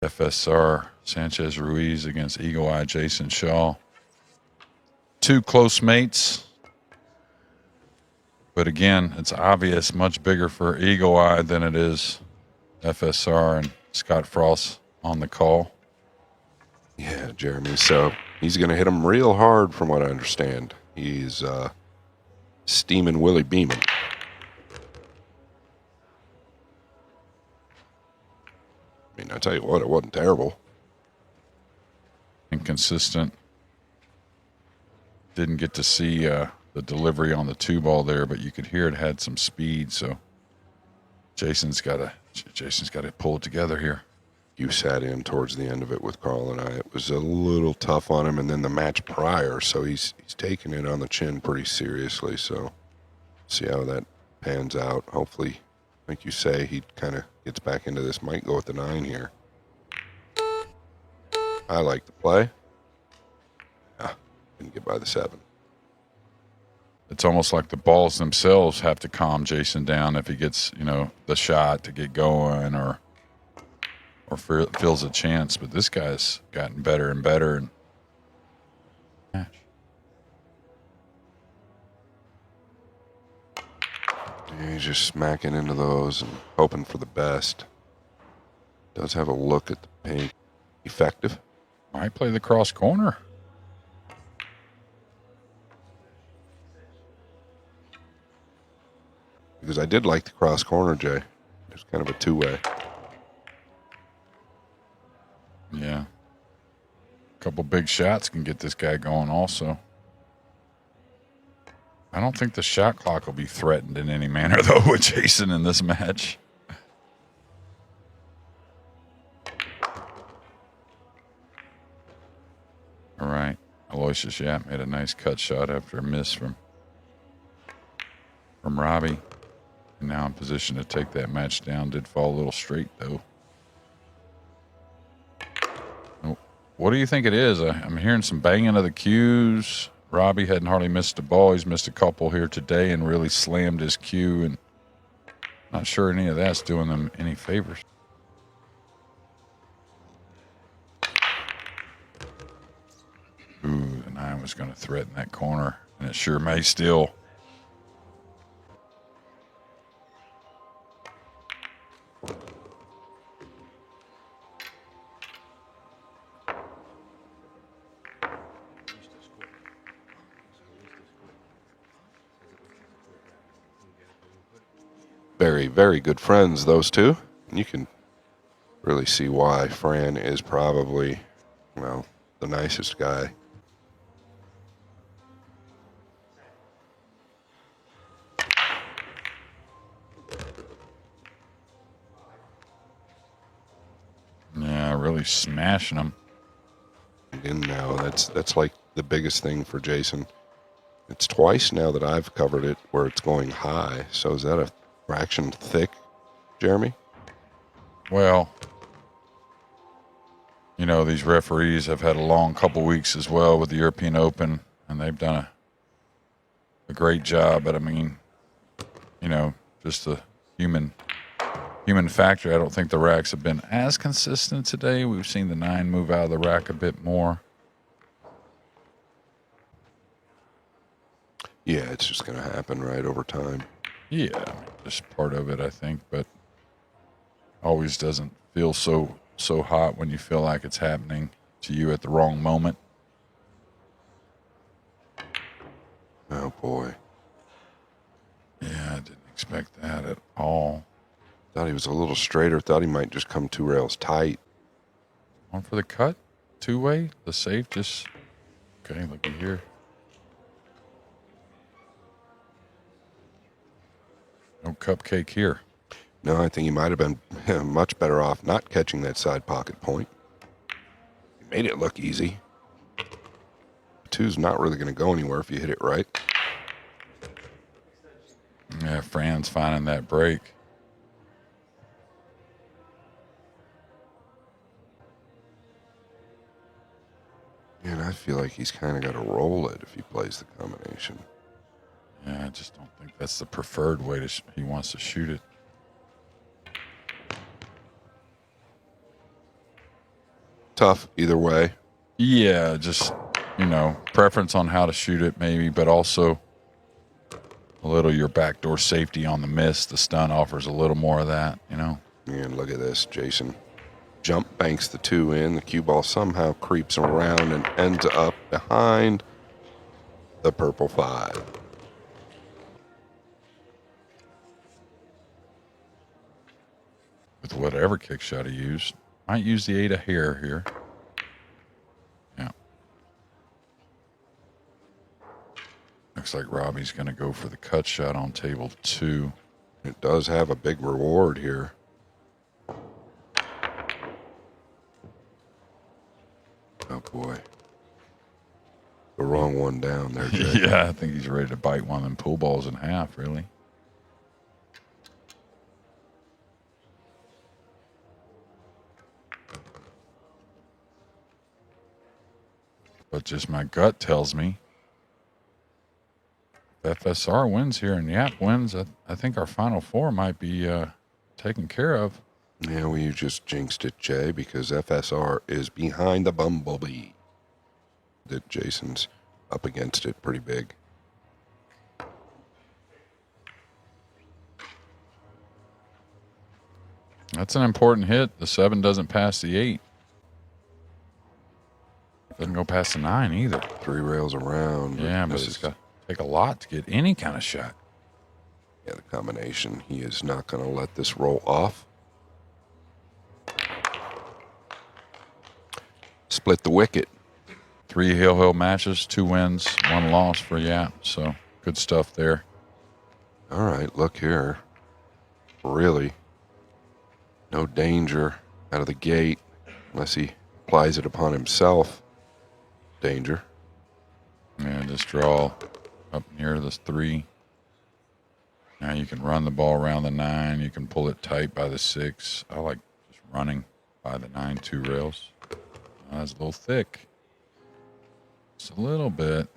FSR Sanchez-Ruiz against Eagle Eye Jayson Shaw. Two close mates. But again, it's obvious much bigger for Eagle Eye than it is FSR, and Scott Frost on the call. Yeah, Jeremy. So he's going to hit him real hard from what I understand. He's steaming Willie Beeman. I mean, I tell you what, it wasn't terrible. Inconsistent. Didn't get to see the delivery on the 2-ball there, but you could hear it had some speed. So Jason's got to pull it together here. You sat in towards the end of it with Carl and I. It was a little tough on him, and then the match prior, so he's taking it on the chin pretty seriously. So see how that pans out. Hopefully, like you say, he kind of gets back into this. Might go with the 9 here. I like the play. Didn't get by the 7. It's almost like the balls themselves have to calm Jayson down if he gets, the shot to get going or feels a chance. But this guy's gotten better and better. And he's just smacking into those and hoping for the best. Does have a look at the pink. Effective. Might play the cross corner. Because I did like the cross corner, Jay. It's kind of a two-way. Yeah. A couple big shots can get this guy going also. I don't think the shot clock will be threatened in any manner, though, with Jayson in this match. All right. Aloysius Yap made a nice cut shot after a miss from Robbie. And now in position to take that match down. Did fall a little straight, though. What do you think it is? I'm hearing some banging of the cues. Robbie hadn't hardly missed a ball. He's missed a couple here today and really slammed his cue. And not sure any of that's doing them any favors. Ooh, the 9 was going to threaten that corner, and it sure may still. Very, very good friends, those two. And you can really see why Fran is probably, the nicest guy. Yeah, really smashing them. And now that's like the biggest thing for Jayson. It's twice now that I've covered it where it's going high. So is that a fraction thick, Jeremy? Well, these referees have had a long couple weeks as well with the European Open, and they've done a great job. But I mean, just the human factor. I don't think the racks have been as consistent today. We've seen the 9 move out of the rack a bit more. Yeah, it's just going to happen right over time. Yeah, just part of it, I think, but always doesn't feel so hot when you feel like it's happening to you at the wrong moment. Oh, boy. Yeah, I didn't expect that at all. Thought he was a little straighter. Thought he might just come 2 rails tight. One for the cut, 2-way, the safe just, okay, looky here. No cupcake here. No, I think he might have been much better off not catching that side pocket point. He made it look easy. 2's not really going to go anywhere if you hit it right. Yeah, Fran's finding that break. And I feel like he's kind of got to roll it if he plays the combination. Yeah, I just don't think that's the preferred way he wants to shoot it. tough either way. Yeah, just, preference on how to shoot it maybe, but also a little your backdoor safety on the miss. The stun offers a little more of that, And look at this, Jayson. Jump banks the 2 in. The cue ball somehow creeps around and ends up behind the purple 5. With whatever kick shot he used. Might use the 8 of hair here. Yeah. Looks like Robbie's going to go for the cut shot on table 2. It does have a big reward here. Oh, boy. The wrong one down there, Jay. Yeah, I think he's ready to bite one of them pool balls in half, really. But just my gut tells me if FSR wins here and Yap wins, I think our Final Four might be taken care of. Yeah, well, you just jinxed it, Jay, because FSR is behind the Bumblebee. That Jayson's up against it pretty big. That's an important hit. The 7 doesn't pass the 8. Doesn't go past the 9 either. 3 rails around. Yeah, but it's got to take a lot to get any kind of shot. Yeah, the combination. He is not going to let this roll off. Split the wicket. 3 hill matches, 2 wins, 1 loss for Yap. So good stuff there. All right, look here. Really, no danger out of the gate unless he applies it upon himself. Danger. Yeah, just draw up near this 3. Now you can run the ball around the 9. You can pull it tight by the 6. I like just running by the 9 2 rails. That's a little thick. Just a little bit.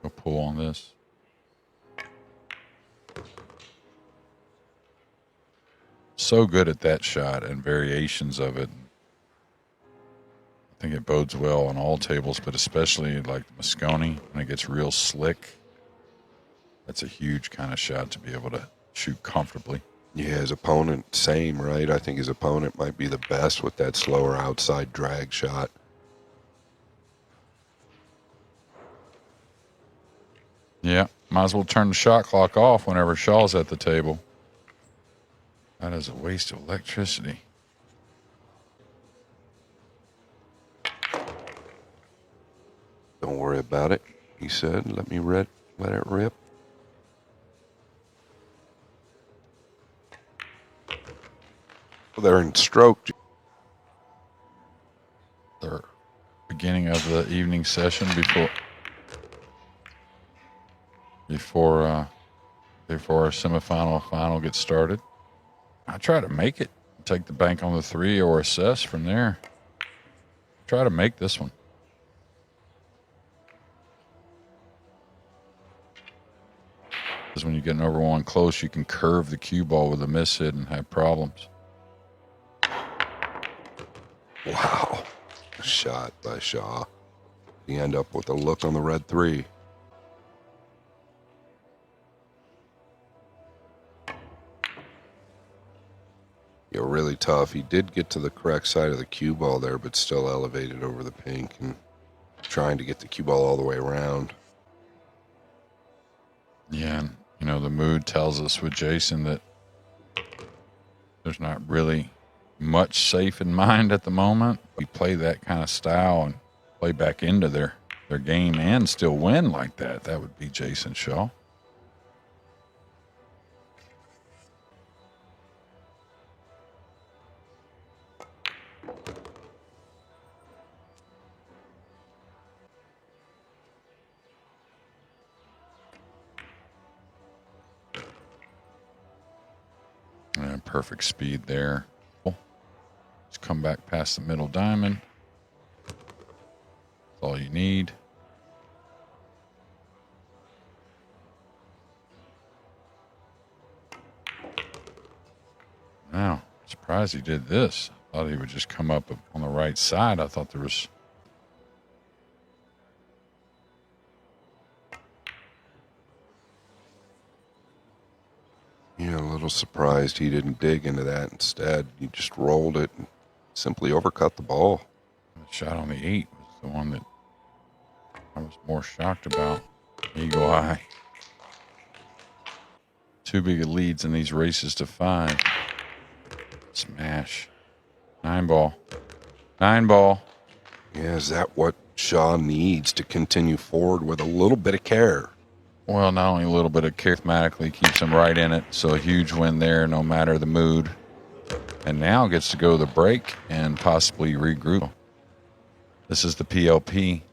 Go pull on this. So good at that shot and variations of it. I think it bodes well on all tables, but especially like the Moscone, when it gets real slick. That's a huge kind of shot to be able to shoot comfortably. Yeah, his opponent, same, right? I think his opponent might be the best with that slower outside drag shot. Yeah, might as well turn the shot clock off whenever Shaw's at the table. That is a waste of electricity. Don't worry about it, he said. Let it rip. Well, they're in stroke. The beginning of the evening session before our semifinal final gets started. I try to make it. Take the bank on the 3 or assess from there. Try to make this one. Because when you get over 1 close, you can curve the cue ball with a miss hit and have problems. Wow. A shot by Shaw. You end up with a look on the red 3. You're really tough. He did get to the correct side of the cue ball there, but still elevated over the pink and trying to get the cue ball all the way around. Yeah, and, the mood tells us with Jayson that there's not really much safe in mind at the moment. We play that kind of style and play back into their game and still win like that. That would be Jayson Shaw. And perfect speed there. Just come back past the middle diamond. That's all you need. Now, it's surprised he did this. I thought he would just come up on the right side. I thought there was... Yeah, a little surprised he didn't dig into that. Instead, he just rolled it and simply overcut the ball. The shot on the 8 was the one that I was more shocked about. Eagle eye. Too big of leads in these races to 5. Smash. 9 ball. 9 ball. Yeah, is that what Shaw needs to continue forward with a little bit of care? Well, not only a little bit of charismatically keeps him right in it, so a huge win there no matter the mood. And now gets to go to the break and possibly regroup. This is the PLP.